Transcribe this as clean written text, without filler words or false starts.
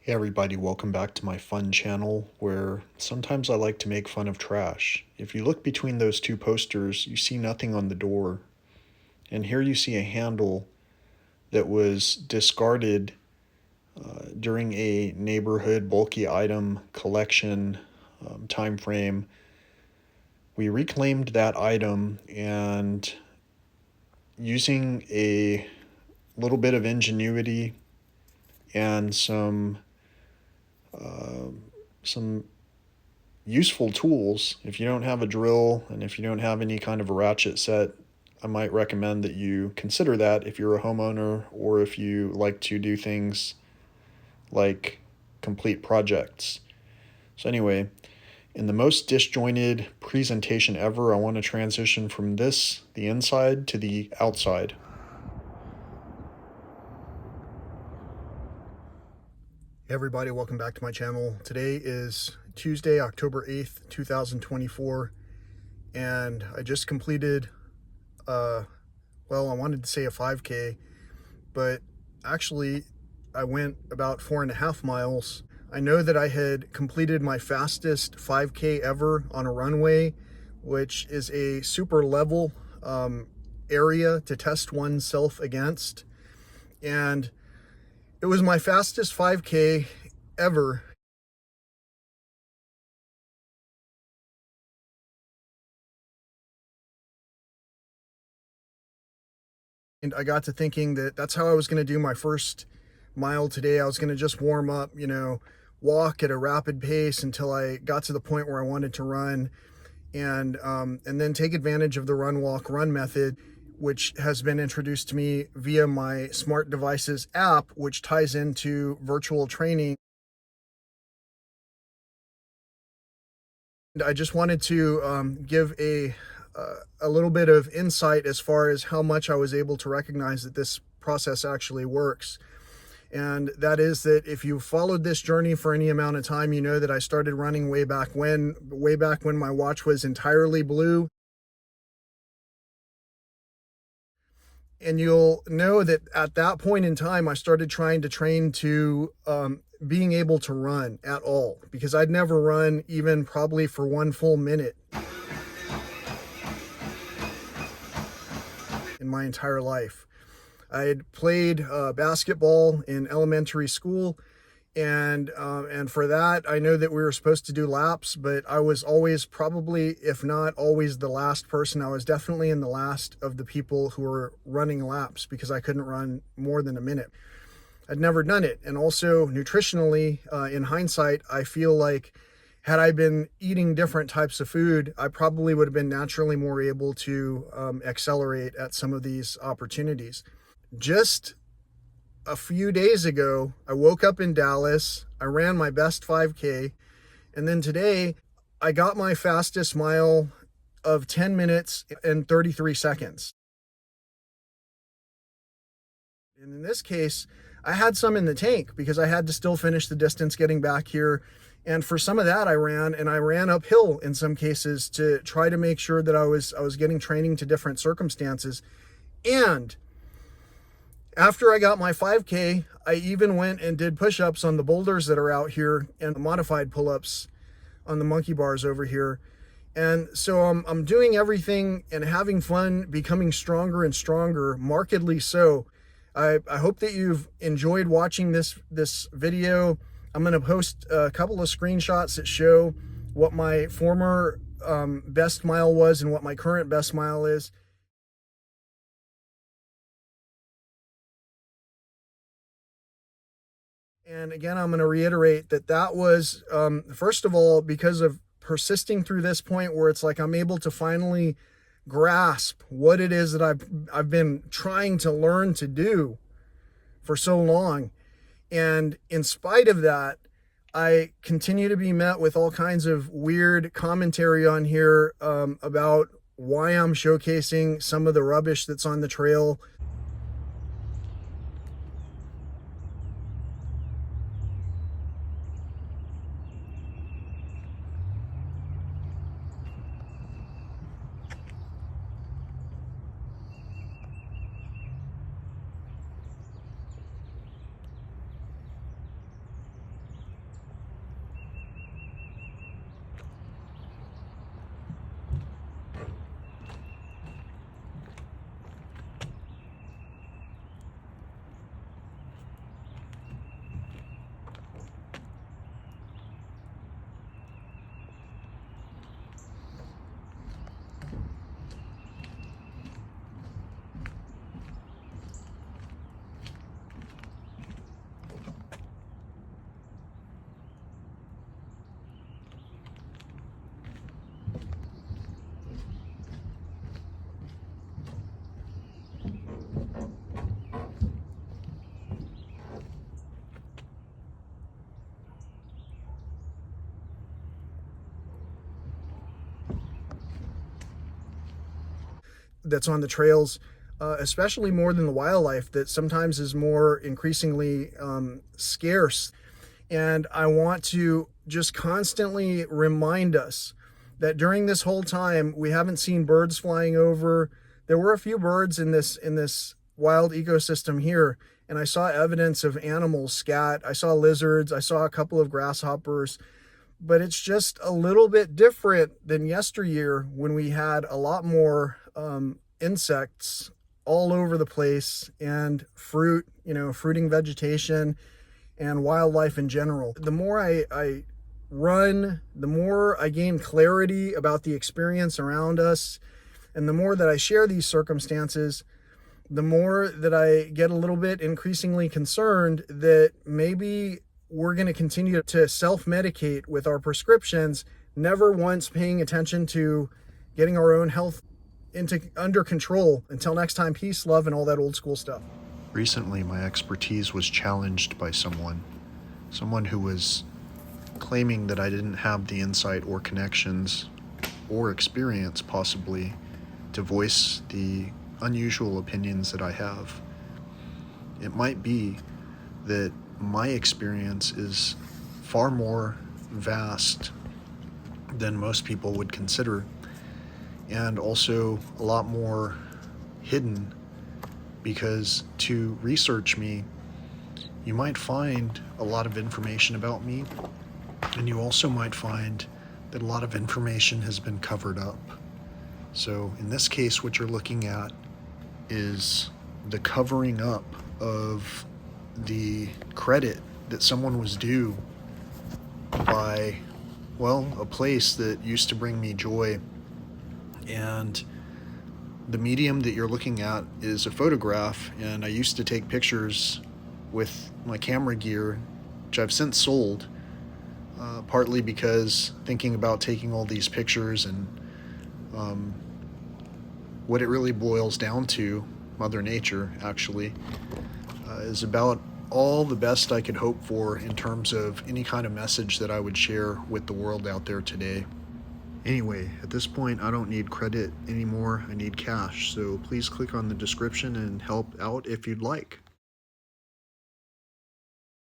Hey everybody, welcome back to my fun channel where sometimes I like to make fun of trash. If you look between those two posters, you see nothing on the door. And here you see a handle that was discarded during a neighborhood bulky item collection time frame. We reclaimed that item and using a little bit of ingenuity and uh, some useful tools. If you don't have a drill and if you don't have any kind of a ratchet set, I might recommend that you consider that if you're a homeowner or if you like to do things like complete projects. So, anyway, in the most disjointed presentation ever, I want to transition from this, the inside, to the outside. Hey everybody, welcome back to my channel. Today is Tuesday, October 8th, 2024, and I just completed I wanted to say a 5K, but actually I went about 4.5 miles. I know that I had completed my fastest 5K ever on a runway, which is a super level area to test oneself against. And it was my fastest 5K ever. And I got to thinking that that's how I was going to do my first mile today. I was going to just warm up, walk at a rapid pace until I got to the point where I wanted to run, and then take advantage of the run walk run method, which has been introduced to me via my Smart Devices app, which ties into virtual training. And I just wanted to give a little bit of insight as far as how much I was able to recognize that this process actually works. And that is that if you followed this journey for any amount of time, you know that I started running way back when my watch was entirely blue. And you'll know that at that point in time, I started trying to train to being able to run at all, because I'd never run even probably for one full minute in my entire life. I had played basketball in elementary school, and for that, I know that we were supposed to do laps, but I was always probably, if not always, the last person. I was definitely in the last of the people who were running laps because I couldn't run more than a minute. I'd never done it. And also nutritionally, in hindsight, I feel like had I been eating different types of food, I probably would have been naturally more able to accelerate at some of these opportunities. Just a few days ago, I woke up in Dallas, I ran my best 5K, and then today I got my fastest mile of 10 minutes and 33 seconds. And in this case, I had some in the tank because I had to still finish the distance getting back here. And for some of that, I ran uphill in some cases to try to make sure that I was getting training to different circumstances. And after I got my 5K, I even went and did push-ups on the boulders that are out here and modified pull-ups on the monkey bars over here. And so I'm doing everything and having fun, becoming stronger and stronger, markedly so. I hope that you've enjoyed watching this video. I'm going to post a couple of screenshots that show what my former best mile was and what my current best mile is. And again, I'm going to reiterate that that was, first of all, because of persisting through this point where it's like I'm able to finally grasp what it is that I've been trying to learn to do for so long. And in spite of that, I continue to be met with all kinds of weird commentary on here about why I'm showcasing some of the rubbish that's on the trail. that's on the trails, especially more than the wildlife that sometimes is more increasingly scarce. And I want to just constantly remind us that during this whole time, we haven't seen birds flying over. There were a few birds in this wild ecosystem here, and I saw evidence of animals scat. I saw lizards. I saw a couple of grasshoppers. But it's just a little bit different than yesteryear when we had a lot more insects all over the place, and fruit, fruiting vegetation and wildlife in general. The more I run, the more I gain clarity about the experience around us. And the more that I share these circumstances, the more that I get a little bit increasingly concerned that maybe we're going to continue to self-medicate with our prescriptions, never once paying attention to getting our own health under control. Until next time, peace, love, and all that old school stuff. Recently, my expertise was challenged by someone who was claiming that I didn't have the insight or connections or experience, possibly, to voice the unusual opinions that I have. It might be that my experience is far more vast than most people would consider, and also a lot more hidden, because to research me, you might find a lot of information about me, and you also might find that a lot of information has been covered up. So in this case, what you're looking at is the covering up of the credit that someone was due by, well, a place that used to bring me joy. And the medium that you're looking at is a photograph, and I used to take pictures with my camera gear, which I've since sold, partly because thinking about taking all these pictures and what it really boils down to, Mother Nature actually, is about all the best I could hope for in terms of any kind of message that I would share with the world out there today. Anyway, at this point, I don't need credit anymore. I need cash. So please click on the description and help out if you'd like.